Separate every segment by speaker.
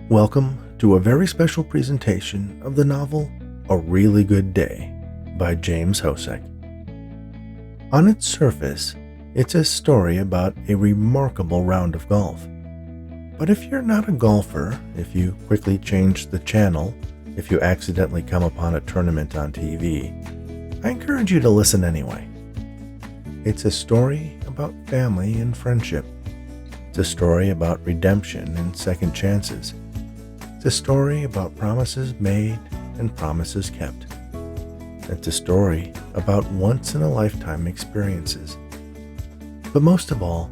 Speaker 1: Welcome to a very special presentation of the novel A Really Good Day by James Hosek. On its surface, it's a story about a remarkable round of golf. But if you're not a golfer, if you quickly change the channel, if you accidentally come upon a tournament on TV, I encourage you to listen anyway. It's a story about family and friendship. It's a story about redemption and second chances. It's a story about promises made and promises kept. It's a story about once-in-a-lifetime experiences. But most of all,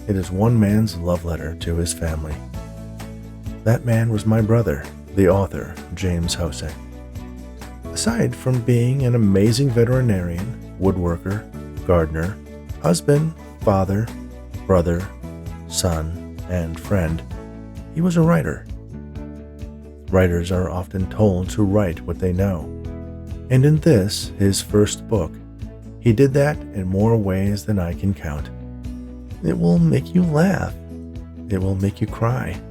Speaker 1: it is one man's love letter to his family. That man was my brother, the author, James Hosek. Aside from being an amazing veterinarian, woodworker, gardener, husband, father, brother, son, and friend, he was a writer. Writers are often told to write what they know. And in this, his first book, he did that in more ways than I can count. It will make you laugh, it will make you cry,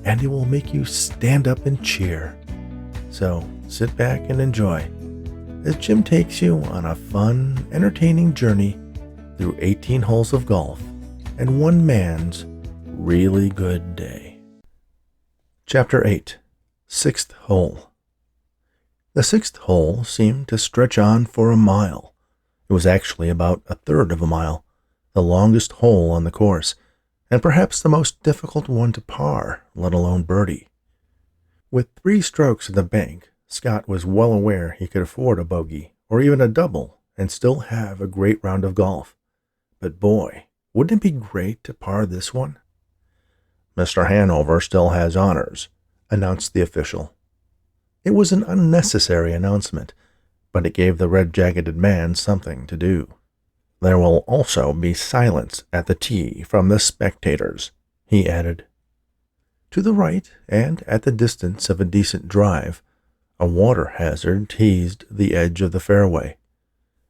Speaker 1: and it will make you stand up and cheer. So sit back and enjoy as Jim takes you on a fun, entertaining journey through 18 holes of golf and one man's really good day. Chapter 8. Sixth Hole. The sixth hole seemed to stretch on for a mile. It was actually about a third of a mile, the longest hole on the course, and perhaps the most difficult one to par, let alone birdie. With 3 strokes in the bank, Scott was well aware he could afford a bogey, or even a double, and still have a great round of golf. But boy, wouldn't it be great to par this one? "Mr. Hanover still has honors," announced the official. It was an unnecessary announcement, but it gave the red-jacketed man something to do. "There will also be silence at the tee from the spectators," he added. To the right, and at the distance of a decent drive, a water hazard teased the edge of the fairway.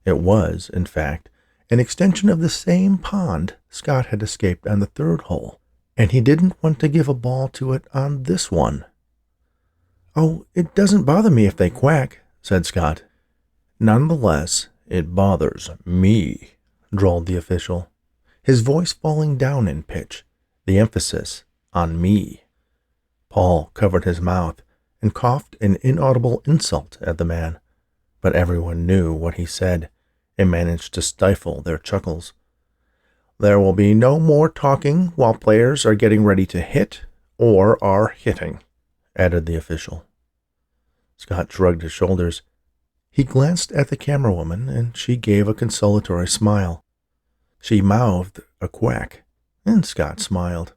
Speaker 1: It was, in fact, an extension of the same pond Scott had escaped on the 3rd hole, and he didn't want to give a ball to it on this one. "Oh, it doesn't bother me if they quack," said Scott. "Nonetheless, it bothers me," drawled the official, his voice falling down in pitch, the emphasis on me. Paul covered his mouth and coughed an inaudible insult at the man, but everyone knew what he said and managed to stifle their chuckles. "There will be no more talking while players are getting ready to hit or are hitting," added the official. Scott shrugged his shoulders. He glanced at the camera woman, and she gave a consolatory smile. She mouthed a quack, and Scott smiled.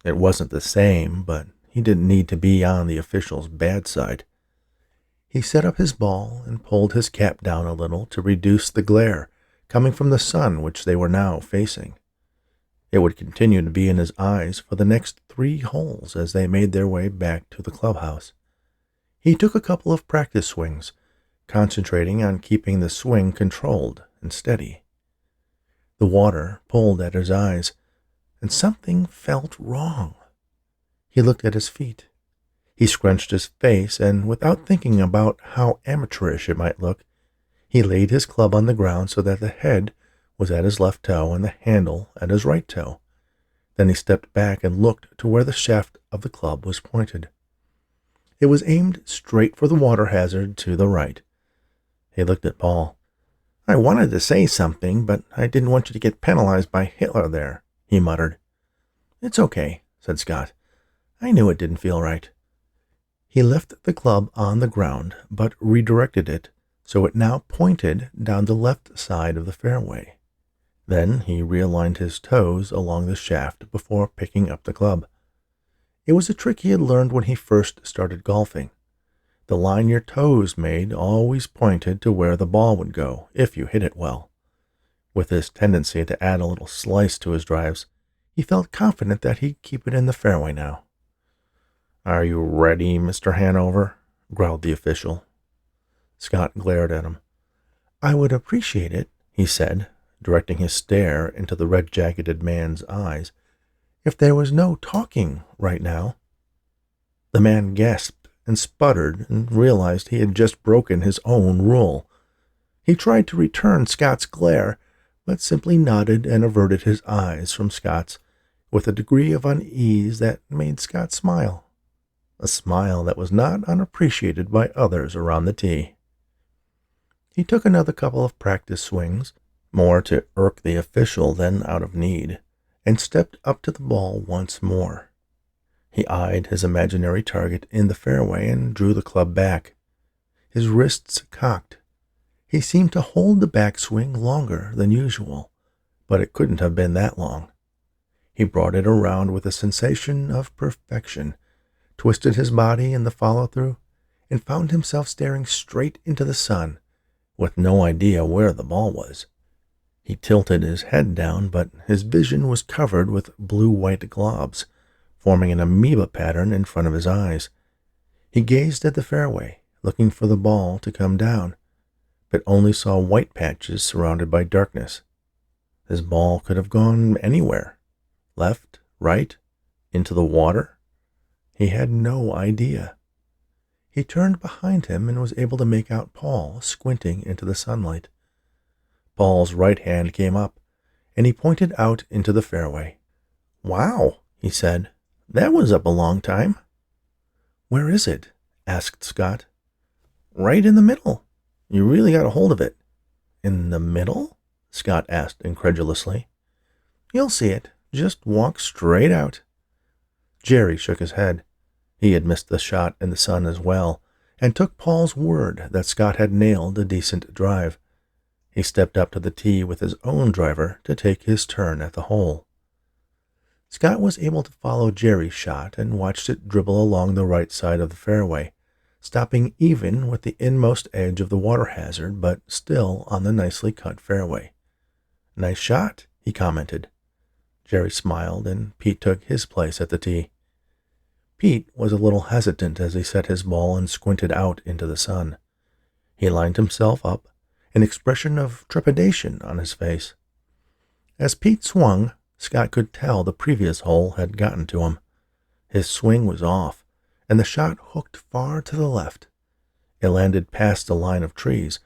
Speaker 1: It wasn't the same, but he didn't need to be on the official's bad side. He set up his ball and pulled his cap down a little to reduce the glare coming from the sun which they were now facing. It would continue to be in his eyes for the next 3 holes as they made their way back to the clubhouse. He took a couple of practice swings, concentrating on keeping the swing controlled and steady. The water pulled at his eyes, and something felt wrong. He looked at his feet. He scrunched his face, and without thinking about how amateurish it might look, he laid his club on the ground so that the head was at his left toe and the handle at his right toe. Then he stepped back and looked to where the shaft of the club was pointed. It was aimed straight for the water hazard to the right. He looked at Paul. "I wanted to say something, but I didn't want you to get penalized by Hitler there," he muttered. "It's okay," said Scott. "I knew it didn't feel right." He left the club on the ground, but redirected it so it now pointed down the left side of the fairway. Then he realigned his toes along the shaft before picking up the club. It was a trick he had learned when he first started golfing. The line your toes made always pointed to where the ball would go if you hit it well. With his tendency to add a little slice to his drives, he felt confident that he'd keep it in the fairway now. "Are you ready, Mr. Hanover?" growled the official. Scott glared at him. "I would appreciate it," he said, directing his stare into the red-jacketed man's eyes, "if there was no talking right now." The man gasped and sputtered and realized he had just broken his own rule. He tried to return Scott's glare, but simply nodded and averted his eyes from Scott's with a degree of unease that made Scott smile, a smile that was not unappreciated by others around the tee. He took another couple of practice swings, more to irk the official than out of need, and stepped up to the ball once more. He eyed his imaginary target in the fairway and drew the club back. His wrists cocked. He seemed to hold the backswing longer than usual, but it couldn't have been that long. He brought it around with a sensation of perfection, twisted his body in the follow-through, and found himself staring straight into the sun, with no idea where the ball was. He tilted his head down, but his vision was covered with blue-white globs, forming an amoeba pattern in front of his eyes. He gazed at the fairway, looking for the ball to come down, but only saw white patches surrounded by darkness. His ball could have gone anywhere. Left, right, into the water? He had no idea. He turned behind him and was able to make out Paul squinting into the sunlight. Paul's right hand came up, and he pointed out into the fairway. "Wow," he said. "That was up a long time." "Where is it?" asked Scott. "Right in the middle. You really got a hold of it." "In the middle?" Scott asked incredulously. "You'll see it. Just walk straight out." Jerry shook his head. He had missed the shot in the sun as well, and took Paul's word that Scott had nailed a decent drive. He stepped up to the tee with his own driver to take his turn at the hole. Scott was able to follow Jerry's shot and watched it dribble along the right side of the fairway, stopping even with the inmost edge of the water hazard, but still on the nicely cut fairway. "Nice shot," he commented. Jerry smiled, and Pete took his place at the tee. Pete was a little hesitant as he set his ball and squinted out into the sun. He lined himself up, an expression of trepidation on his face. As Pete swung, Scott could tell the previous hole had gotten to him. His swing was off, and the shot hooked far to the left. It landed past a line of trees,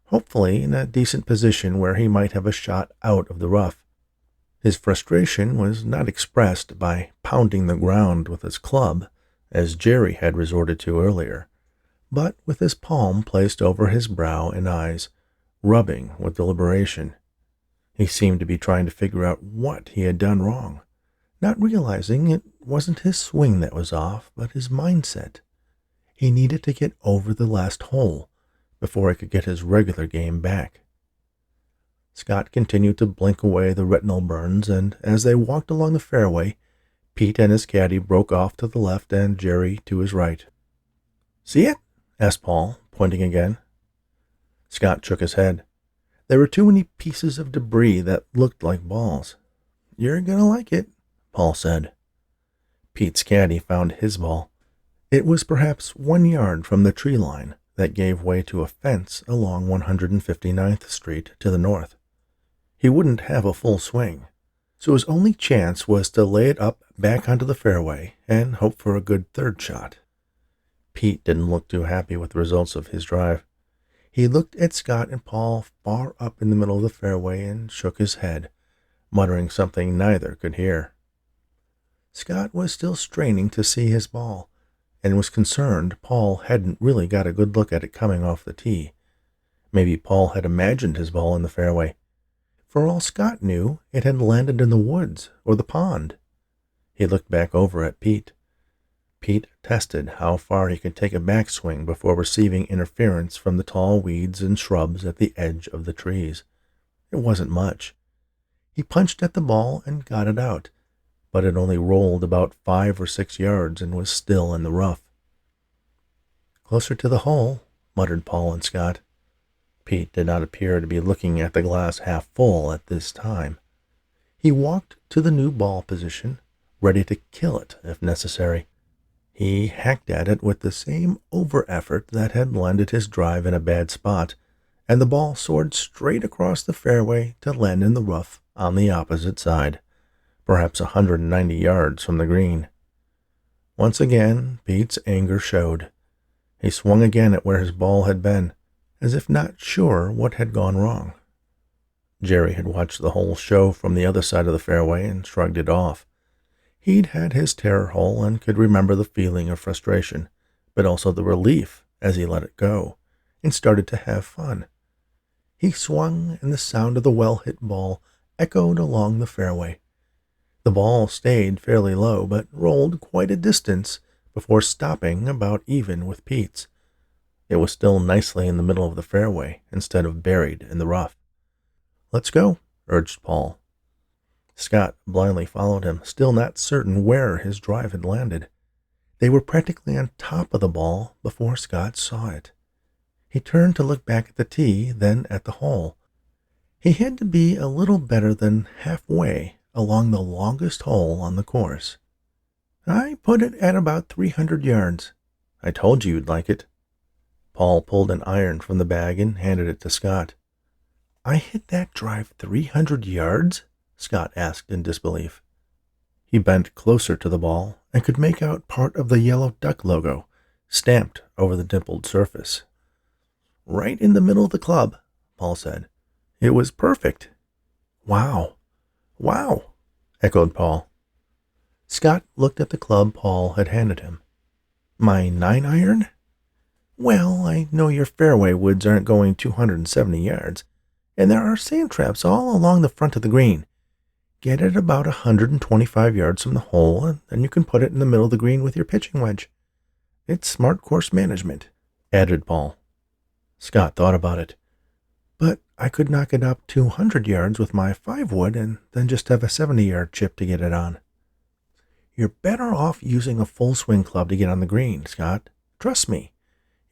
Speaker 1: hopefully in a decent position where he might have a shot out of the rough. His frustration was not expressed by pounding the ground with his club, as Jerry had resorted to earlier, but with his palm placed over his brow and eyes, rubbing with deliberation. He seemed to be trying to figure out what he had done wrong, not realizing it wasn't his swing that was off, but his mindset. He needed to get over the last hole before he could get his regular game back. Scott continued to blink away the retinal burns, and as they walked along the fairway, Pete and his caddy broke off to the left and Jerry to his right. "See it?" asked Paul, pointing again. Scott shook his head. There were too many pieces of debris that looked like balls. "You're gonna like it," Paul said. Pete's caddy found his ball. It was perhaps 1 yard from the tree line that gave way to a fence along 159th Street to the north. He wouldn't have a full swing, so his only chance was to lay it up back onto the fairway and hope for a good third shot. Pete didn't look too happy with the results of his drive. He looked at Scott and Paul far up in the middle of the fairway and shook his head, muttering something neither could hear. Scott was still straining to see his ball, and was concerned Paul hadn't really got a good look at it coming off the tee. Maybe Paul had imagined his ball in the fairway. For all Scott knew, it had landed in the woods or the pond. He looked back over at Pete. Pete tested how far he could take a backswing before receiving interference from the tall weeds and shrubs at the edge of the trees. It wasn't much. He punched at the ball and got it out, but it only rolled about 5 or 6 yards and was still in the rough. "Closer to the hole," muttered Paul and Scott. Pete did not appear to be looking at the glass half full at this time. He walked to the new ball position, ready to kill it if necessary. He hacked at it with the same over-effort that had landed his drive in a bad spot, and the ball soared straight across the fairway to land in the rough on the opposite side, perhaps 190 yards from the green. Once again, Pete's anger showed. He swung again at where his ball had been, as if not sure what had gone wrong. Jerry had watched the whole show from the other side of the fairway and shrugged it off. He'd had his terror hole and could remember the feeling of frustration, but also the relief as he let it go and started to have fun. He swung, and the sound of the well-hit ball echoed along the fairway. The ball stayed fairly low, but rolled quite a distance before stopping about even with Pete's. It was still nicely in the middle of the fairway instead of buried in the rough. "Let's go," urged Paul. Scott blindly followed him, still not certain where his drive had landed. They were practically on top of the ball before Scott saw it. He turned to look back at the tee, then at the hole. He had to be a little better than halfway along the longest hole on the course. "I put it at about 300 yards. I told you you'd like it." Paul pulled an iron from the bag and handed it to Scott. "I hit that drive 300 yards?" Scott asked in disbelief. He bent closer to the ball and could make out part of the yellow duck logo stamped over the dimpled surface. "Right in the middle of the club," Paul said. "It was perfect." "Wow. Wow," echoed Paul. Scott looked at the club Paul had handed him. "My 9-iron? Well, I know your fairway woods aren't going 270 yards, and there are sand traps all along the front of the green. Get it about 125 yards from the hole, and then you can put it in the middle of the green with your pitching wedge. It's smart course management," added Paul. Scott thought about it. "But I could knock it up 200 yards with my 5-wood and then just have a 70-yard chip to get it on." "You're better off using a full swing club to get on the green, Scott. Trust me.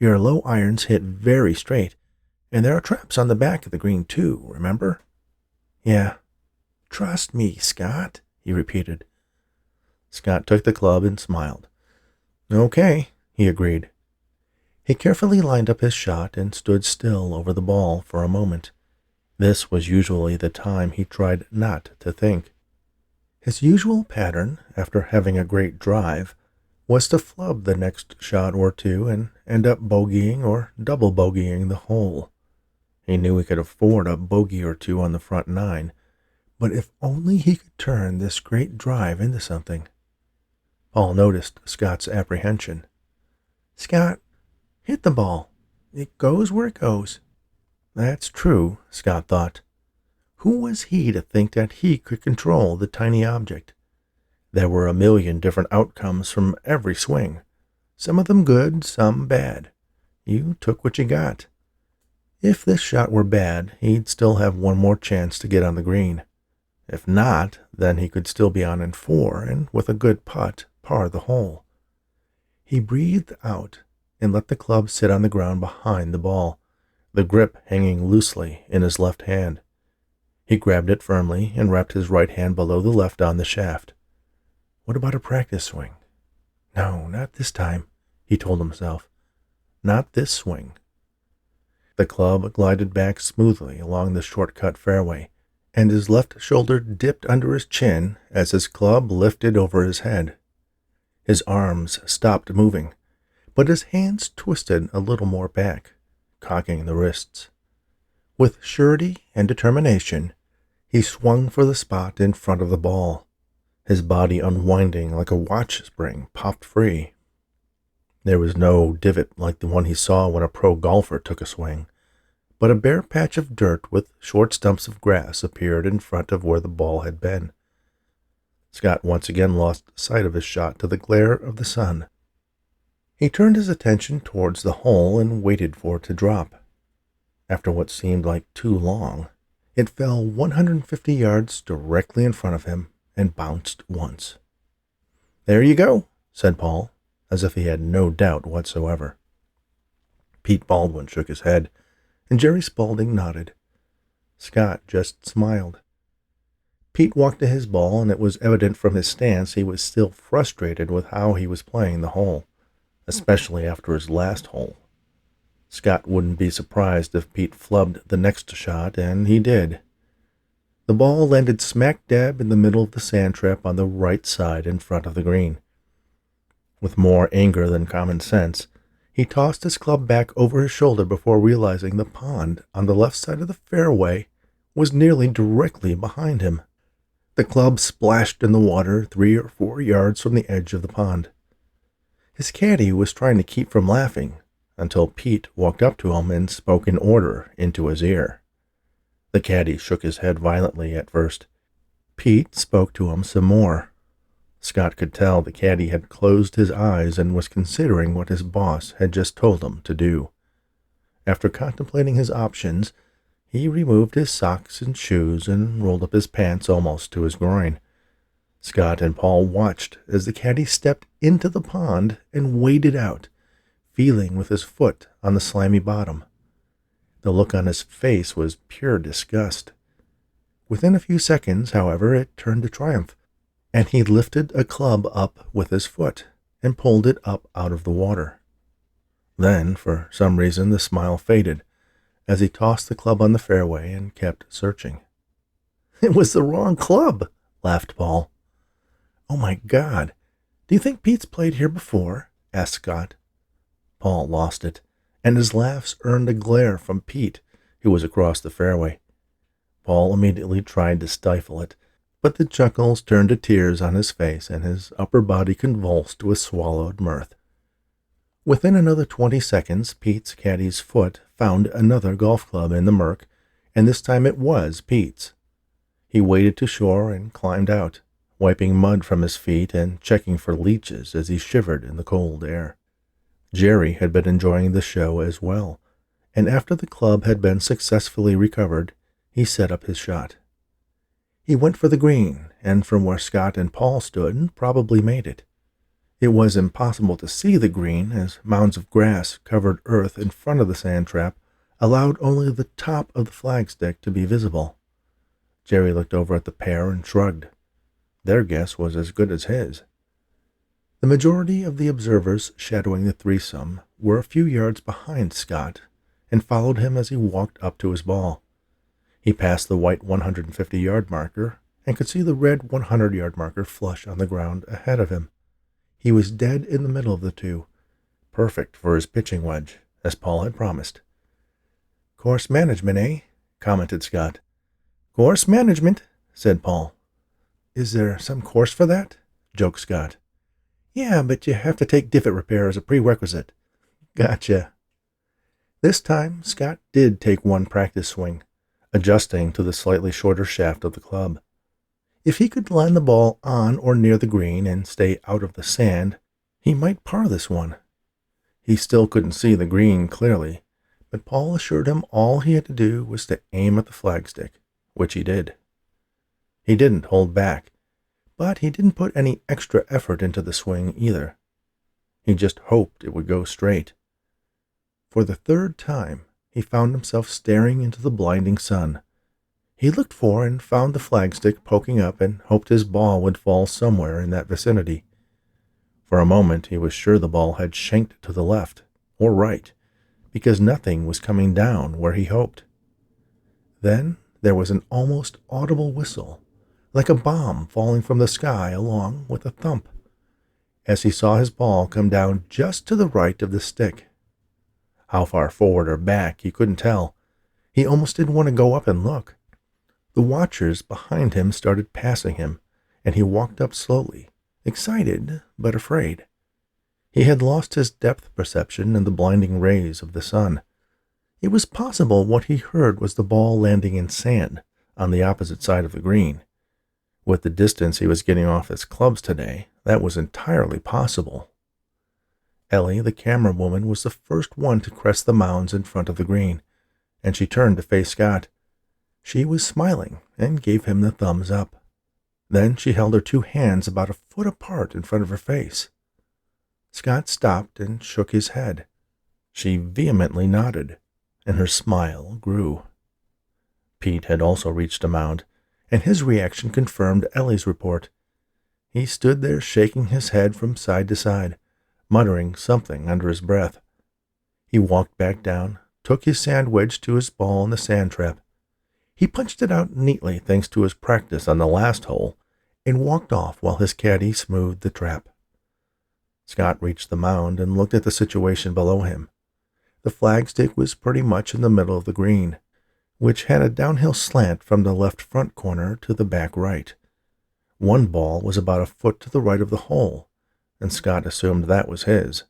Speaker 1: Your low irons hit very straight, and there are traps on the back of the green too, remember?" "Yeah. Trust me, Scott," he repeated. Scott took the club and smiled. "Okay," he agreed. He carefully lined up his shot and stood still over the ball for a moment. This was usually the time he tried not to think. His usual pattern, after having a great drive, was to flub the next shot or two and end up bogeying or double bogeying the hole. He knew he could afford a bogey or two on the front 9, but if only he could turn this great drive into something. Paul noticed Scott's apprehension. "Scott, hit the ball. It goes where it goes." That's true, Scott thought. Who was he to think that he could control the tiny object? There were a million different outcomes from every swing. Some of them good, some bad. You took what you got. If this shot were bad, he'd still have one more chance to get on the green. If not, then he could still be on in 4 and, with a good putt, par the hole. He breathed out and let the club sit on the ground behind the ball, the grip hanging loosely in his left hand. He grabbed it firmly and wrapped his right hand below the left on the shaft. What about a practice swing? No, not this time, he told himself. Not this swing. The club glided back smoothly along the shortcut fairway, and his left shoulder dipped under his chin as his club lifted over his head. His arms stopped moving, but his hands twisted a little more back, cocking the wrists. With surety and determination, he swung for the spot in front of the ball. His body unwinding like a watch spring popped free. There was no divot like the one he saw when a pro golfer took a swing, but a bare patch of dirt with short stumps of grass appeared in front of where the ball had been. Scott once again lost sight of his shot to the glare of the sun. He turned his attention towards the hole and waited for it to drop. After what seemed like too long, it fell 150 yards directly in front of him and bounced once. "There you go," said Paul, as if he had no doubt whatsoever. Pete Baldwin shook his head, and Jerry Spaulding nodded. Scott just smiled. Pete walked to his ball, and it was evident from his stance he was still frustrated with how he was playing the hole, especially after his last hole. Scott wouldn't be surprised if Pete flubbed the next shot, and he did. The ball landed smack dab in the middle of the sand trap on the right side in front of the green. With more anger than common sense, he tossed his club back over his shoulder before realizing the pond on the left side of the fairway was nearly directly behind him. The club splashed in the water 3 or 4 yards from the edge of the pond. His caddy was trying to keep from laughing until Pete walked up to him and spoke an order into his ear. The caddy shook his head violently at first. Pete spoke to him some more. Scott could tell the caddy had closed his eyes and was considering what his boss had just told him to do. After contemplating his options, he removed his socks and shoes and rolled up his pants almost to his groin. Scott and Paul watched as the caddy stepped into the pond and waded out, feeling with his foot on the slimy bottom. The look on his face was pure disgust. Within a few seconds, however, it turned to triumph, and he lifted a club up with his foot and pulled it up out of the water. Then, for some reason, the smile faded as he tossed the club on the fairway and kept searching. "It was the wrong club," laughed Paul. "Oh my God, do you think Pete's played here before?" asked Scott. Paul lost it, and his laughs earned a glare from Pete, who was across the fairway. Paul immediately tried to stifle it, but the chuckles turned to tears on his face and his upper body convulsed with swallowed mirth. Within another 20 seconds, Pete's caddy's foot found another golf club in the murk, and this time it was Pete's. He waded to shore and climbed out, wiping mud from his feet and checking for leeches as he shivered in the cold air. Jerry had been enjoying the show as well, and after the club had been successfully recovered, he set up his shot. He went for the green, and from where Scott and Paul stood, probably made it. It was impossible to see the green, as mounds of grass covered earth in front of the sand trap allowed only the top of the flagstick to be visible. Jerry looked over at the pair and shrugged. Their guess was as good as his. The majority of the observers shadowing the threesome were a few yards behind Scott and followed him as he walked up to his ball. He passed the white 150-yard marker and could see the red 100-yard marker flush on the ground ahead of him. He was dead in the middle of the two, perfect for his pitching wedge, as Paul had promised. "Course management, eh?" commented Scott. "Course management," said Paul. "Is there some course for that?" joked Scott. "Yeah, but you have to take divot repair as a prerequisite." "Gotcha." This time, Scott did take one practice swing, adjusting to the slightly shorter shaft of the club. If he could land the ball on or near the green and stay out of the sand, he might par this one. He still couldn't see the green clearly, but Paul assured him all he had to do was to aim at the flagstick, which he did. He didn't hold back, but he didn't put any extra effort into the swing either. He just hoped it would go straight. For the third time, he found himself staring into the blinding sun. He looked for and found the flagstick poking up and hoped his ball would fall somewhere in that vicinity. For a moment he was sure the ball had shanked to the left or right, because nothing was coming down where he hoped. Then there was an almost audible whistle, like a bomb falling from the sky along with a thump, as he saw his ball come down just to the right of the stick. How far forward or back he couldn't tell. He almost didn't want to go up and look. The watchers behind him started passing him, and he walked up slowly, excited but afraid. He had lost his depth perception in the blinding rays of the sun. It was possible what he heard was the ball landing in sand on the opposite side of the green. With the distance he was getting off his clubs today, that was entirely possible. Ellie, the camera woman, was the first one to crest the mounds in front of the green, and she turned to face Scott. She was smiling and gave him the thumbs up. Then she held her two hands about a foot apart in front of her face. Scott stopped and shook his head. She vehemently nodded, and her smile grew. Pete had also reached a mound, and his reaction confirmed Ellie's report. He stood there shaking his head from side to side, muttering something under his breath. He walked back down, took his sand wedge to his ball in the sand trap. He punched it out neatly thanks to his practice on the last hole, and walked off while his caddy smoothed the trap. Scott reached the mound and looked at the situation below him. The flagstick was pretty much in the middle of the green, which had a downhill slant from the left front corner to the back right. One ball was about a foot to the right of the hole, and Scott assumed that was his.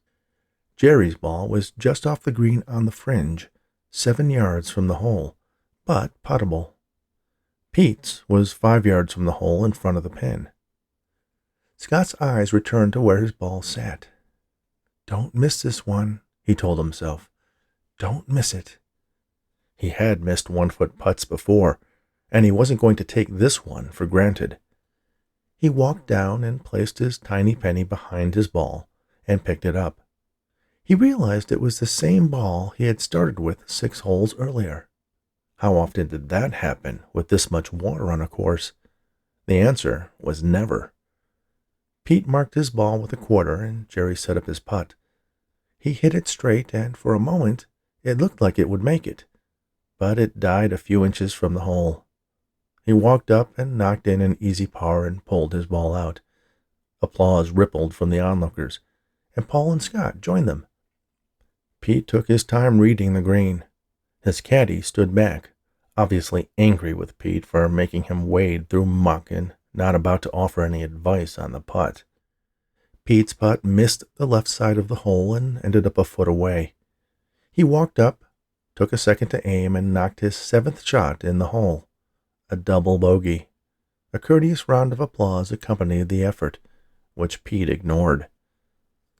Speaker 1: Jerry's ball was just off the green on the fringe, 7 yards from the hole, but puttable. Pete's was 5 yards from the hole in front of the pin. Scott's eyes returned to where his ball sat. "Don't miss this one," he told himself. "Don't miss it." He had missed 1-foot putts before, and he wasn't going to take this one for granted. He walked down and placed his tiny penny behind his ball and picked it up. He realized it was the same ball he had started with 6 holes earlier. How often did that happen with this much water on a course? The answer was never. Pete marked his ball with a quarter, and Jerry set up his putt. He hit it straight, and for a moment it looked like it would make it, but it died a few inches from the hole. He walked up and knocked in an easy par and pulled his ball out. Applause rippled from the onlookers, and Paul and Scott joined them. Pete took his time reading the green. His caddy stood back, obviously angry with Pete for making him wade through muck and not about to offer any advice on the putt. Pete's putt missed the left side of the hole and ended up a foot away. He walked up, took a second to aim, and knocked his 7th shot in the hole. A double bogey. A courteous round of applause accompanied the effort, which Pete ignored.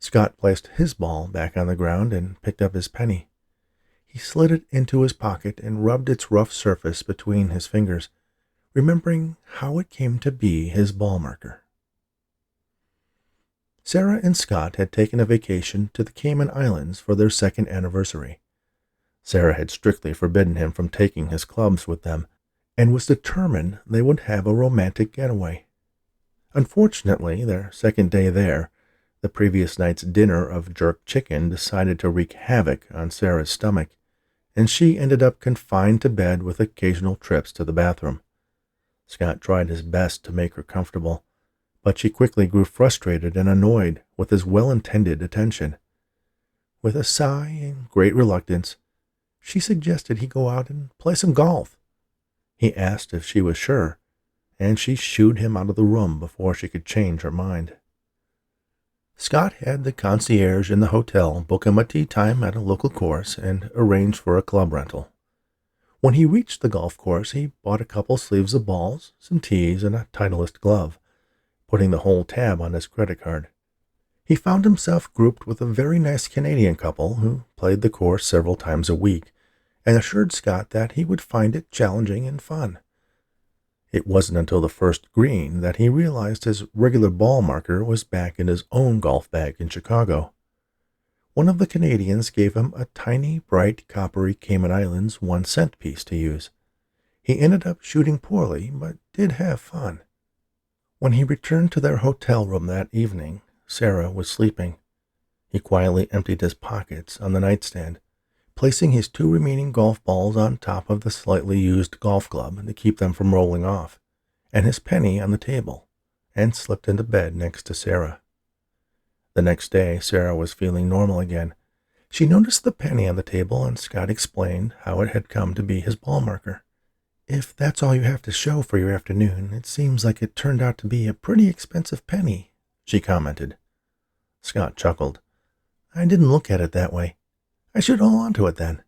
Speaker 1: Scott placed his ball back on the ground and picked up his penny. He slid it into his pocket and rubbed its rough surface between his fingers, remembering how it came to be his ball marker. Sarah and Scott had taken a vacation to the Cayman Islands for their 2nd anniversary. Sarah had strictly forbidden him from taking his clubs with them, and was determined they would have a romantic getaway. Unfortunately, their 2nd day there, the previous night's dinner of jerk chicken decided to wreak havoc on Sarah's stomach, and she ended up confined to bed with occasional trips to the bathroom. Scott tried his best to make her comfortable, but she quickly grew frustrated and annoyed with his well-intended attention. With a sigh and great reluctance, she suggested he go out and play some golf. He asked if she was sure, and she shooed him out of the room before she could change her mind. Scott had the concierge in the hotel book him a tee time at a local course and arrange for a club rental. When he reached the golf course, he bought a couple sleeves of balls, some tees, and a Titleist glove, putting the whole tab on his credit card. He found himself grouped with a very nice Canadian couple who played the course several times a week, and assured Scott that he would find it challenging and fun. It wasn't until the first green that he realized his regular ball marker was back in his own golf bag in Chicago. One of the Canadians gave him a tiny, bright, coppery Cayman Islands 1-cent piece to use. He ended up shooting poorly, but did have fun. When he returned to their hotel room that evening, Sarah was sleeping. He quietly emptied his pockets on the nightstand, placing his 2 remaining golf balls on top of the slightly used golf club to keep them from rolling off, and his penny on the table, and slipped into bed next to Sarah. The next day, Sarah was feeling normal again. She noticed the penny on the table, and Scott explained how it had come to be his ball marker. "If that's all you have to show for your afternoon, it seems like it turned out to be a pretty expensive penny," she commented. Scott chuckled. "I didn't look at it that way. I should hold on to it then."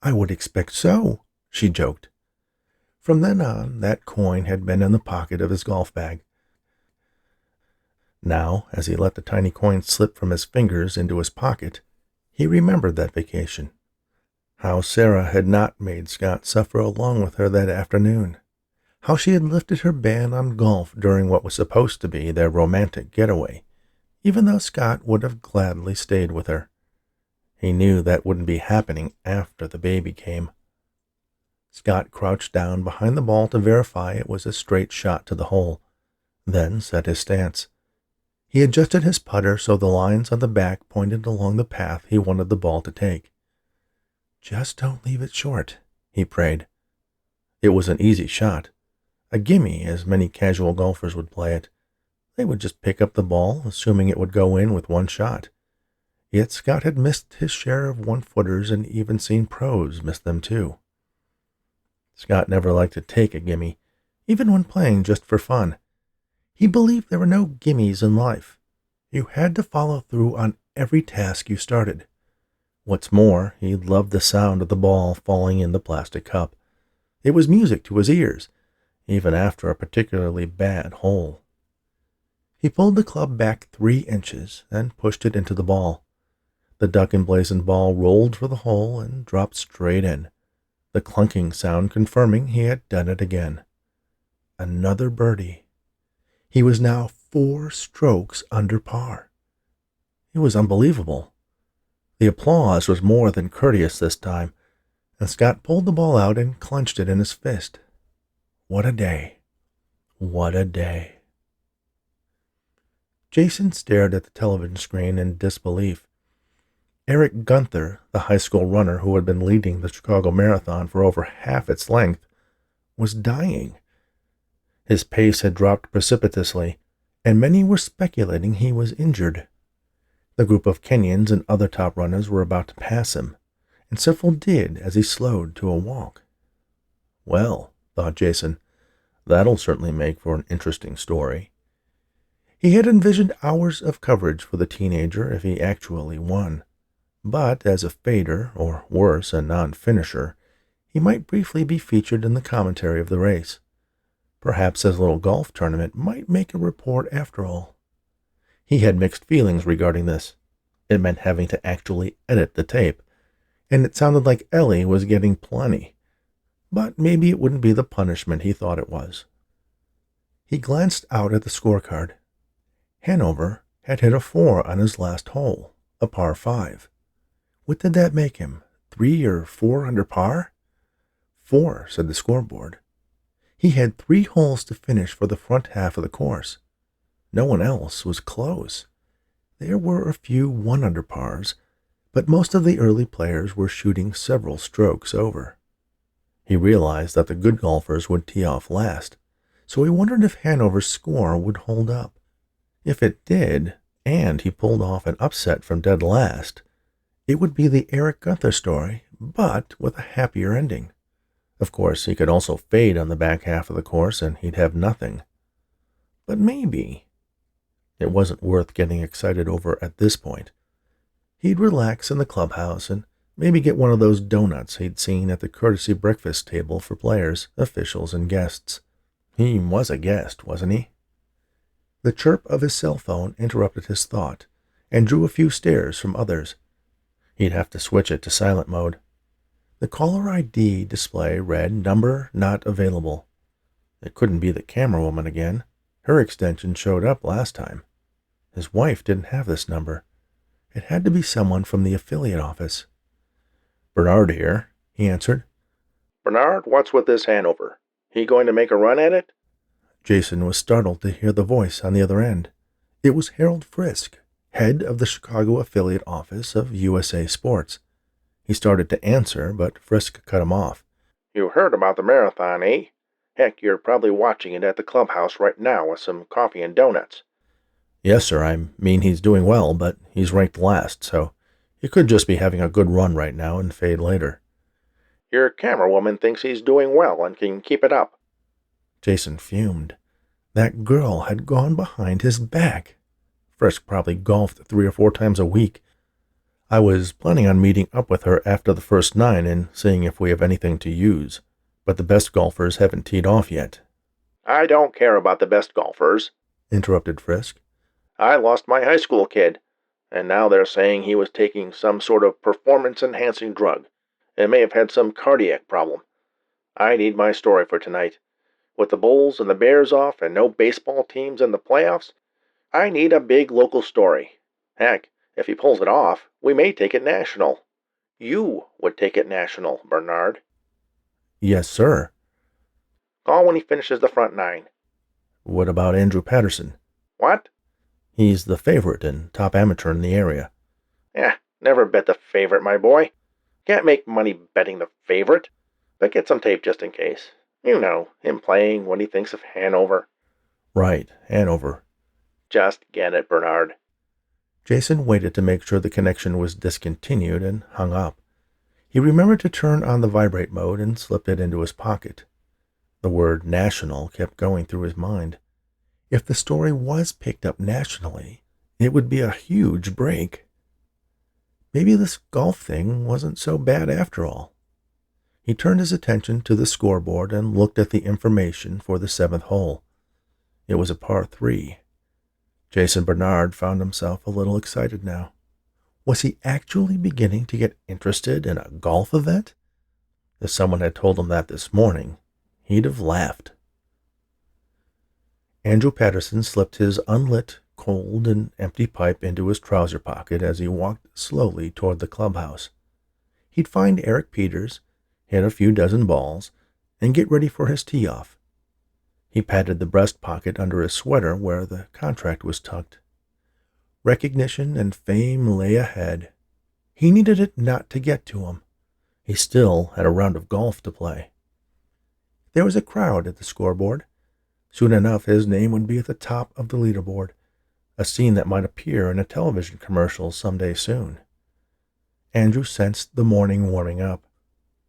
Speaker 1: "I would expect so," she joked. From then on, that coin had been in the pocket of his golf bag. Now, as he let the tiny coin slip from his fingers into his pocket, he remembered that vacation. How Sarah had not made Scott suffer along with her that afternoon. How she had lifted her ban on golf during what was supposed to be their romantic getaway, even though Scott would have gladly stayed with her. He knew that wouldn't be happening after the baby came. Scott crouched down behind the ball to verify it was a straight shot to the hole, then set his stance. He adjusted his putter so the lines on the back pointed along the path he wanted the ball to take. "Just don't leave it short," he prayed. It was an easy shot, a gimme as many casual golfers would play it, They would just pick up the ball, assuming it would go in with one shot. Yet Scott had missed his share of one-footers and even seen pros miss them too. Scott never liked to take a gimme, even when playing just for fun. He believed there were no gimmies in life. You had to follow through on every task you started. What's more, he loved the sound of the ball falling in the plastic cup. It was music to his ears, even after a particularly bad hole. He pulled the club back 3 inches and pushed it into the ball. The duck-emblazoned ball rolled for the hole and dropped straight in, the clunking sound confirming he had done it again. Another birdie. He was now 4 strokes under par. It was unbelievable. The applause was more than courteous this time, and Scott pulled the ball out and clenched it in his fist. What a day. What a day. Jason stared at the television screen in disbelief. Eric Gunther, the high school runner who had been leading the Chicago Marathon for over half its length, was dying. His pace had dropped precipitously, and many were speculating he was injured. The group of Kenyans and other top runners were about to pass him, and several did as he slowed to a walk. Well, thought Jason, that'll certainly make for an interesting story. He had envisioned hours of coverage for the teenager if he actually won. But as a fader, or worse, a non-finisher, he might briefly be featured in the commentary of the race. Perhaps his little golf tournament might make a report after all. He had mixed feelings regarding this. It meant having to actually edit the tape, and it sounded like Ellie was getting plenty. But maybe it wouldn't be the punishment he thought it was. He glanced out at the scorecard. Hanover had hit a 4 on his last hole, a par 5. What did that make him, 3 or 4 under par? 4, said the scoreboard. He had 3 holes to finish for the front half of the course. No one else was close. There were a few 1 under pars, but most of the early players were shooting several strokes over. He realized that the good golfers would tee off last, so he wondered if Hanover's score would hold up. If it did, and he pulled off an upset from dead last, it would be the Eric Gunther story, but with a happier ending. Of course, he could also fade on the back half of the course and he'd have nothing. But maybe. It wasn't worth getting excited over at this point. He'd relax in the clubhouse and maybe get one of those donuts he'd seen at the courtesy breakfast table for players, officials, and guests. He was a guest, wasn't he? The chirp of his cell phone interrupted his thought and drew a few stares from others. He'd have to switch it to silent mode. The caller ID display read number not available. It couldn't be the camera woman again. Her extension showed up last time. His wife didn't have this number. It had to be someone from the affiliate office. Bernard here, he answered.
Speaker 2: Bernard, what's with this Hanover? He going to make a run at it?
Speaker 1: Jason was startled to hear the voice on the other end. It was Harold Frisk, head of the Chicago affiliate office of USA Sports. He started to answer, but Frisk cut him off.
Speaker 2: You heard about the marathon, eh? Heck, you're probably watching it at the clubhouse right now with some coffee and donuts.
Speaker 1: Yes, sir, I mean he's doing well, but he's ranked last, so he could just be having a good run right now and fade later.
Speaker 2: Your camera woman thinks he's doing well and can keep it up.
Speaker 1: Jason fumed. That girl had gone behind his back. Frisk probably golfed 3 or 4 times a week. I was planning on meeting up with her after the first 9 and seeing if we have anything to use, but the best golfers haven't teed off yet.
Speaker 2: I don't care about the best golfers,
Speaker 1: interrupted Frisk.
Speaker 2: I lost my high school kid, and now they're saying he was taking some sort of performance-enhancing drug and may have had some cardiac problem. I need my story for tonight. With the Bulls and the Bears off and no baseball teams in the playoffs, I need a big local story. Heck, if he pulls it off, we may take it national. You would take it national, Bernard.
Speaker 1: Yes, sir.
Speaker 2: Call when he finishes the front 9.
Speaker 1: What about Andrew Patterson?
Speaker 2: What?
Speaker 1: He's the favorite and top amateur in the area.
Speaker 2: Never bet the favorite, my boy. Can't make money betting the favorite. But get some tape just in case. You know, him playing what he thinks of Hanover.
Speaker 1: Right, Hanover.
Speaker 2: Just get it, Bernard.
Speaker 1: Jason waited to make sure the connection was discontinued and hung up. He remembered to turn on the vibrate mode and slipped it into his pocket. The word national kept going through his mind. If the story was picked up nationally, it would be a huge break. Maybe this golf thing wasn't so bad after all. He turned his attention to the scoreboard and looked at the information for the 7th hole. It was a par 3. Jason Bernard found himself a little excited now. Was he actually beginning to get interested in a golf event? If someone had told him that this morning, he'd have laughed. Andrew Patterson slipped his unlit, cold, and empty pipe into his trouser pocket as he walked slowly toward the clubhouse. He'd find Eric Peters, hit a few dozen balls, and get ready for his tee-off. He patted the breast pocket under his sweater where the contract was tucked. Recognition and fame lay ahead. He needed it not to get to him. He still had a round of golf to play. There was a crowd at the scoreboard. Soon enough, his name would be at the top of the leaderboard, a scene that might appear in a television commercial someday soon. Andrew sensed the morning warming up.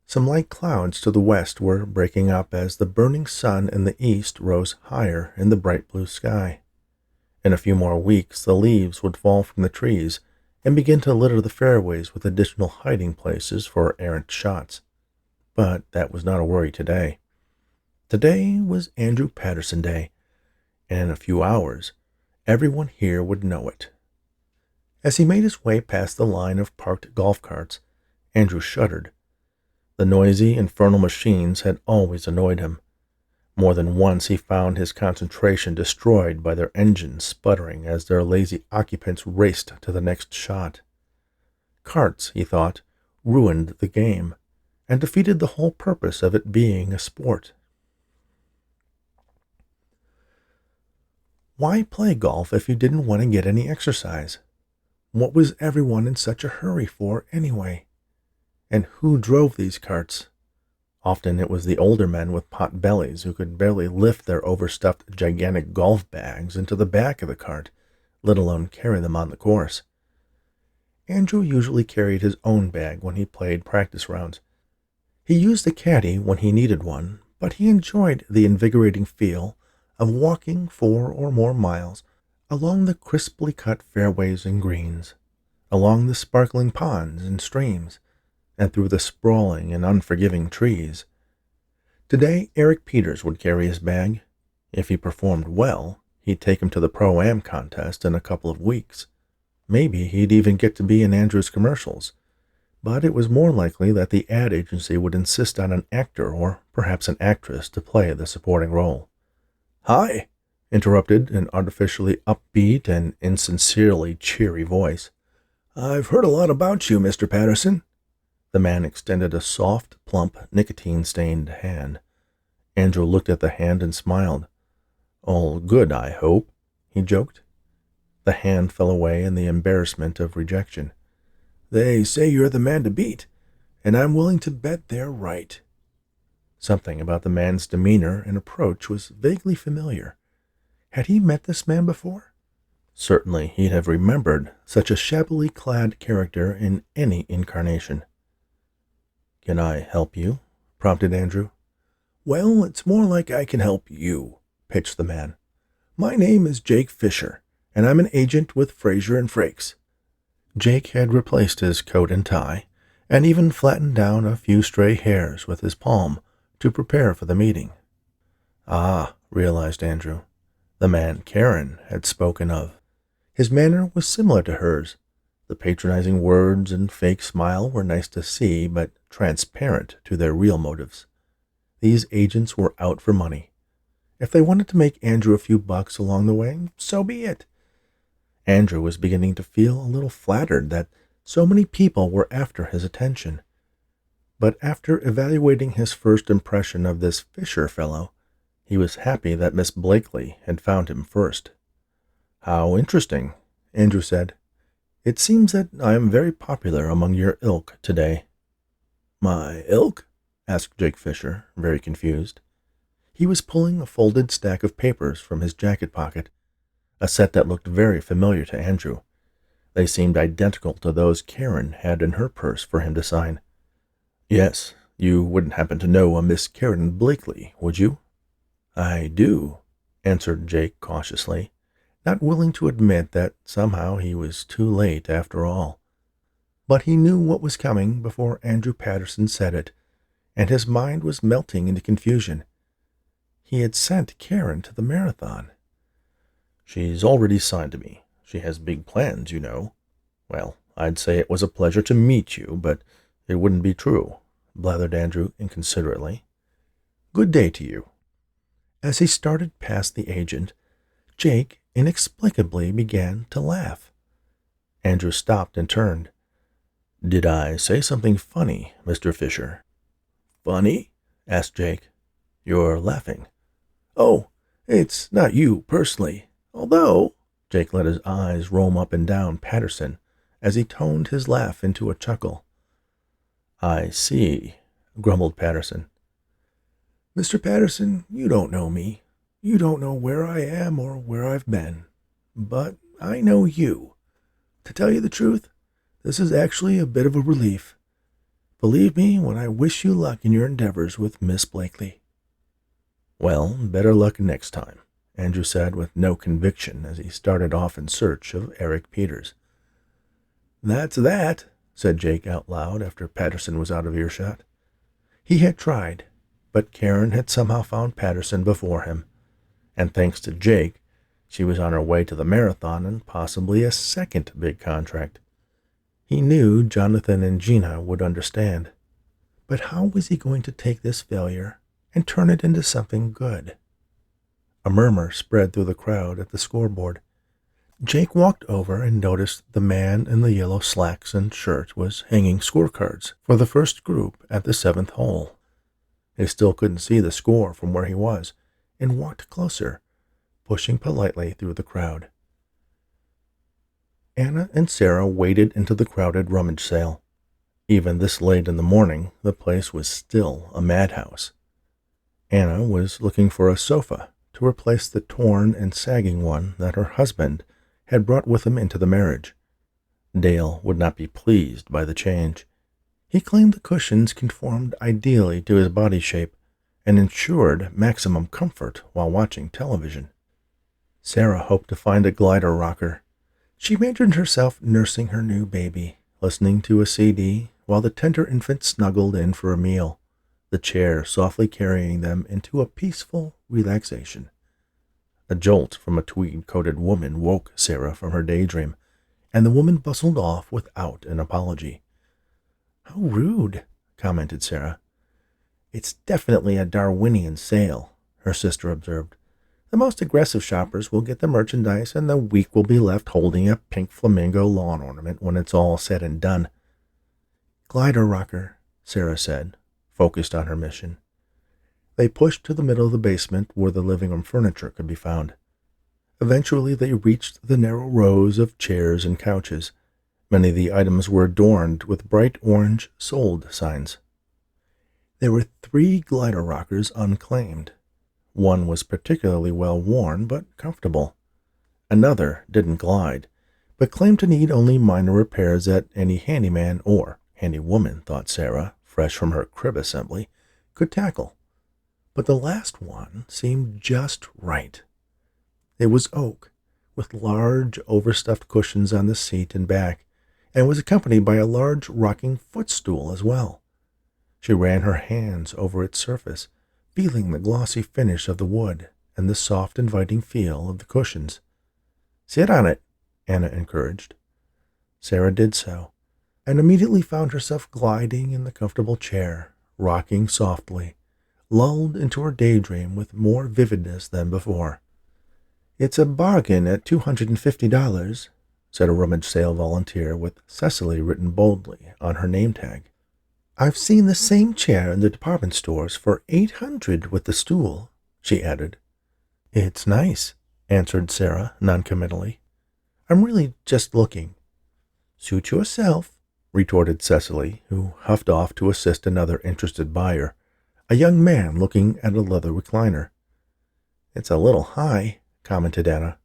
Speaker 1: Some light clouds to the west were breaking up as the burning sun in the east rose higher in the bright blue sky. In a few more weeks, the leaves would fall from the trees and begin to litter the fairways with additional hiding places for errant shots. But that was not a worry today. Today was Andrew Patterson Day, and in a few hours, everyone here would know it. As he made his way past the line of parked golf carts, Andrew shuddered. The noisy, infernal machines had always annoyed him. More than once he found his concentration destroyed by their engines sputtering as their lazy occupants raced to the next shot. Carts, he thought, ruined the game, and defeated the whole purpose of it being a sport. Why play golf if you didn't want to get any exercise? What was everyone in such a hurry for anyway? And who drove these carts? Often it was the older men with pot bellies who could barely lift their overstuffed gigantic golf bags into the back of the cart, let alone carry them on the course. Andrew usually carried his own bag when he played practice rounds. He used a caddy when he needed one, but he enjoyed the invigorating feel of walking 4 or more miles along the crisply cut fairways and greens, along the sparkling ponds and streams, and through the sprawling and unforgiving trees. Today, Eric Peters would carry his bag. If he performed well, he'd take him to the Pro-Am contest in a couple of weeks. Maybe he'd even get to be in Andrew's commercials. But it was more likely that the ad agency would insist on an actor or perhaps an actress to play the supporting role. "Hi," interrupted an artificially upbeat and insincerely cheery voice. "I've heard a lot about you, Mr. Patterson." The man extended a soft, plump, nicotine-stained hand. Andrew looked at the hand and smiled. "All good, I hope," he joked. The hand fell away in the embarrassment of rejection. "They say you're the man to beat, and I'm willing to bet they're right." Something about the man's demeanor and approach was vaguely familiar. Had he met this man before? Certainly he'd have remembered such a shabbily clad character in any incarnation. "Can I help you?" prompted Andrew. "Well, it's more like I can help you," pitched the man. "My name is Jake Fisher, and I'm an agent with Fraser and Frakes." Jake had replaced his coat and tie, and even flattened down a few stray hairs with his palm to prepare for the meeting. Ah, realized Andrew, the man Karen had spoken of. His manner was similar to hers. The patronizing words and fake smile were nice to see, but transparent to their real motives. These agents were out for money. If they wanted to make Andrew a few bucks along the way, so be it. Andrew was beginning to feel a little flattered that so many people were after his attention. But after evaluating his first impression of this Fisher fellow, he was happy that Miss Blakely had found him first. "How interesting," Andrew said. "It seems that I am very popular among your ilk today." "My ilk?" asked Jake Fisher, very confused. He was pulling a folded stack of papers from his jacket pocket. a set that looked very familiar to Andrew. They seemed identical to those Karen had in her purse for him to sign. "Yes, you wouldn't happen to know a Miss Karen Blakely, would you?" "I do," answered Jake cautiously, not willing to admit that somehow he was too late after all. But he knew what was coming before Andrew Patterson said it, and his mind was melting into confusion. He had sent Karen to the marathon. "She's already signed to me. She has big plans, you know." "Well, I'd say it was a pleasure to meet you, but it wouldn't be true," blathered Andrew inconsiderately. "Good day to you." As he started past the agent, Jake inexplicably began to laugh. Andrew stopped and turned. "Did I say something funny, Mr. Fisher?" "Funny?" asked Jake. "You're laughing." "Oh, it's not you personally, although—" Jake let his eyes roam up and down Patterson as he toned his laugh into a chuckle. "I see," grumbled Patterson. "Mr. Patterson, you don't know me. You don't know where I am or where I've been. But I know you. To tell you the truth, this is actually a bit of a relief. Believe me when I wish you luck in your endeavors with Miss Blakely." "Well, better luck next time," Andrew said with no conviction as he started off in search of Eric Peters. "That's that," said Jake out loud after Patterson was out of earshot. He had tried, but Karen had somehow found Patterson before him, and thanks to Jake, she was on her way to the marathon and possibly a second big contract. He knew Jonathan and Gina would understand, but how was he going to take this failure and turn it into something good? A murmur spread through the crowd at the scoreboard. Jake walked over and noticed the man in the yellow slacks and shirt was hanging scorecards for the first group at the 7th hole. He still couldn't see the score from where he was, and walked closer, pushing politely through the crowd. Anna and Sarah waded into the crowded rummage sale. Even this late in the morning, the place was still a madhouse. Anna was looking for a sofa to replace the torn and sagging one that her husband had brought with him into the marriage. Dale would not be pleased by the change. He claimed the cushions conformed ideally to his body shape and ensured maximum comfort while watching television. Sarah hoped to find a glider rocker. She imagined herself nursing her new baby, listening to a CD while the tender infant snuggled in for a meal, the chair softly carrying them into a peaceful relaxation. A jolt from a tweed-coated woman woke Sarah from her daydream, and the woman bustled off without an apology. "How rude," commented Sarah. "It's definitely a Darwinian sale," her sister observed. "The most aggressive shoppers will get the merchandise, and the weak will be left holding a pink flamingo lawn ornament when it's all said and done." "Glider rocker," Sarah said, focused on her mission. They pushed to the middle of the basement where the living room furniture could be found. Eventually they reached the narrow rows of chairs and couches. Many of the items were adorned with bright orange "sold" signs. There were 3 glider rockers unclaimed. One was particularly well worn but comfortable. Another didn't glide, but claimed to need only minor repairs that any handyman or handywoman, thought Sarah, fresh from her crib assembly, could tackle. But the last one seemed just right. It was oak, with large overstuffed cushions on the seat and back, and was accompanied by a large rocking footstool as well. She ran her hands over its surface, feeling the glossy finish of the wood and the soft, inviting feel of the cushions. "Sit on it," Anna encouraged. Sarah did so, and immediately found herself gliding in the comfortable chair, rocking softly, lulled into her daydream with more vividness than before. "It's a bargain at $250, said a rummage sale volunteer with Cecily written boldly on her name tag. "I've seen the same chair in the department stores for $800 with the stool," she added. "It's nice," answered Sarah noncommittally. "I'm really just looking." "Suit yourself," retorted Cecily, who huffed off to assist another interested buyer, a young man looking at a leather recliner. "It's a little high," commented Anna.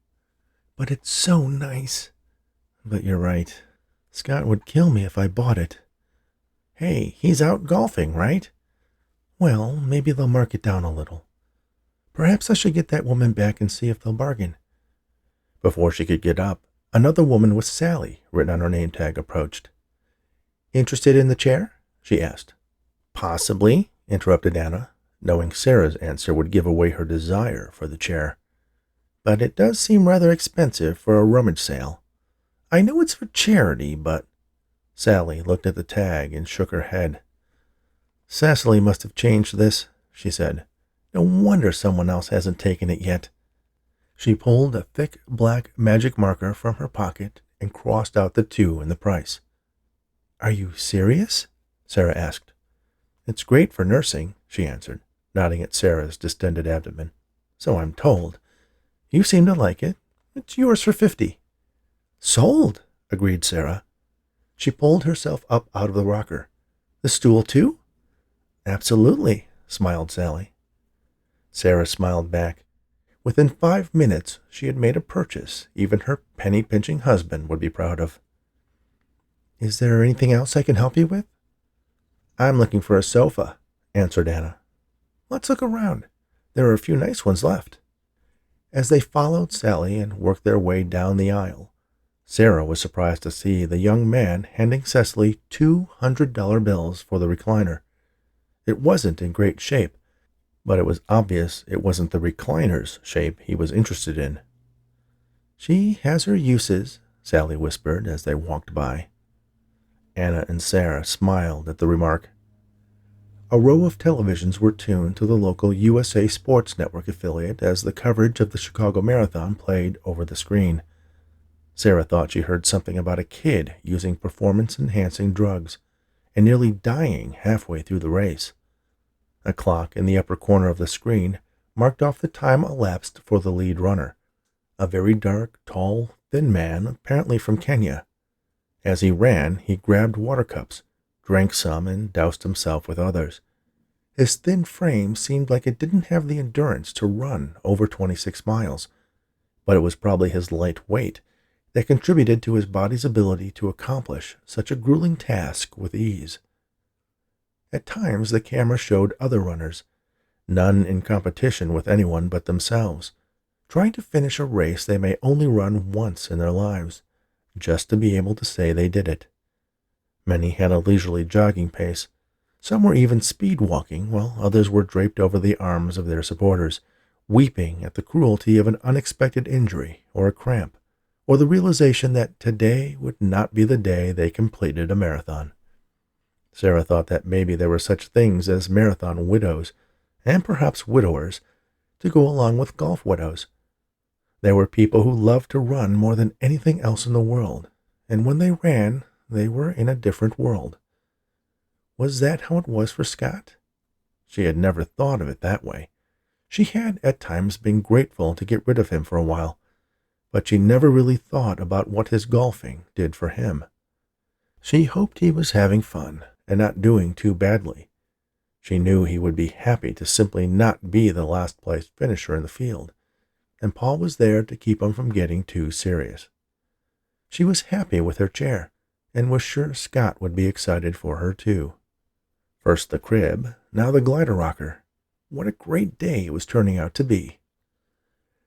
Speaker 1: but it's so nice. But you're right. Scott would kill me if I bought it. Hey, he's out golfing, right? Well, maybe they'll mark it down a little. Perhaps I should get that woman back and see if they'll bargain. Before she could get up, another woman with Sally written on her name tag approached. Interested in the chair? She asked. Possibly, interrupted Anna, knowing Sarah's answer would give away her desire for the chair. But it does seem rather expensive for a rummage sale. I know it's for charity, but... Sally looked at the tag and shook her head. Cecily must have changed this, she said. No wonder someone else hasn't taken it yet. She pulled a thick black magic marker from her pocket and crossed out the 2 in the price. Are you serious? Sarah asked. It's great for nursing, she answered, nodding at Sarah's distended abdomen. So I'm told. You seem to like it. It's yours for $50. Sold, agreed Sarah. She pulled herself up out of the rocker. The stool, too? Absolutely, smiled Sally. Sarah smiled back. Within 5 minutes, she had made a purchase even her penny-pinching husband would be proud of. Is there anything else I can help you with? I'm looking for a sofa, answered Anna. Let's look around. There are a few nice ones left. As they followed Sally and worked their way down the aisle, Sarah was surprised to see the young man handing Cecily $200 bills for the recliner. It wasn't in great shape, but it was obvious it wasn't the recliner's shape he was interested in. She has her uses, Sally whispered as they walked by. Anna and Sarah smiled at the remark. A row of televisions were tuned to the local USA Sports Network affiliate as the coverage of the Chicago Marathon played over the screen. Sarah thought she heard something about a kid using performance-enhancing drugs and nearly dying halfway through the race. A clock in the upper corner of the screen marked off the time elapsed for the lead runner, a very dark, tall, thin man, apparently from Kenya. As he ran, he grabbed water cups, drank some, and doused himself with others. His thin frame seemed like it didn't have the endurance to run over 26 miles, but it was probably his light weight that contributed to his body's ability to accomplish such a grueling task with ease. At times the camera showed other runners, none in competition with anyone but themselves, trying to finish a race they may only run once in their lives, just to be able to say they did it. Many had a leisurely jogging pace. Some were even speed walking, while others were draped over the arms of their supporters, weeping at the cruelty of an unexpected injury or a cramp, or the realization that today would not be the day they completed a marathon. Sarah thought that maybe there were such things as marathon widows, and perhaps widowers, to go along with golf widows. There were people who loved to run more than anything else in the world, and when they ran, they were in a different world. Was that how it was for Scott? She had never thought of it that way. She had at times been grateful to get rid of him for a while, but she never really thought about what his golfing did for him. She hoped he was having fun and not doing too badly. She knew he would be happy to simply not be the last-place finisher in the field, and Paul was there to keep him from getting too serious. She was happy with her chair, and was sure Scott would be excited for her too. First the crib, now the glider rocker. What a great day it was turning out to be.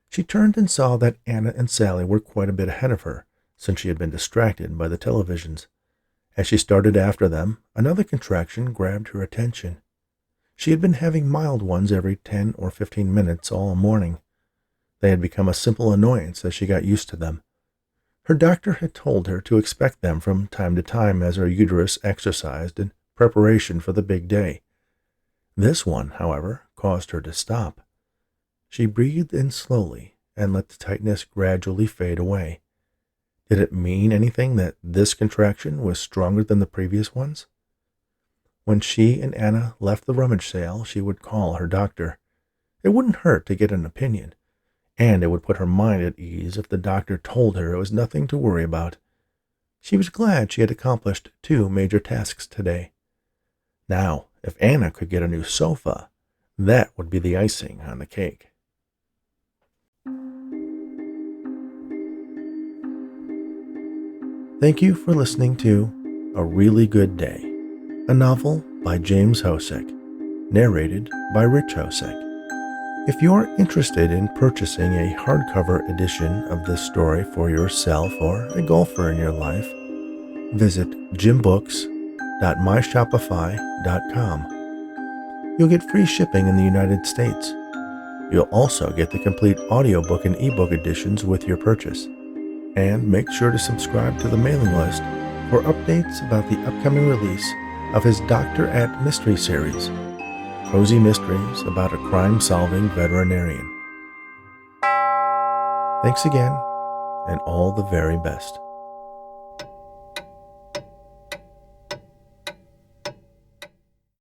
Speaker 1: She turned and saw that Anna and Sally were quite a bit ahead of her, since she had been distracted by the televisions. As she started after them, another contraction grabbed her attention. She had been having mild ones every 10 or 15 minutes all morning. They had become a simple annoyance as she got used to them. Her doctor had told her to expect them from time to time as her uterus exercised in preparation for the big day. This one, however, caused her to stop. She breathed in slowly and let the tightness gradually fade away. Did it mean anything that this contraction was stronger than the previous ones? When she and Anna left the rummage sale, she would call her doctor. It wouldn't hurt to get an opinion, and it would put her mind at ease if the doctor told her it was nothing to worry about. She was glad she had accomplished 2 major tasks today. Now, if Anna could get a new sofa, that would be the icing on the cake. Thank you for listening to A Really Good Day, a novel by James Hosek, narrated by Rich Hosek. If you're interested in purchasing a hardcover edition of this story for yourself or a golfer in your life, visit gymbooks.myshopify.com. You'll get free shipping in the United States. You'll also get the complete audiobook and ebook editions with your purchase. And make sure to subscribe to the mailing list for updates about the upcoming release of his Doctor at Mystery series, cozy mysteries about a crime-solving veterinarian. Thanks again, and all the very best.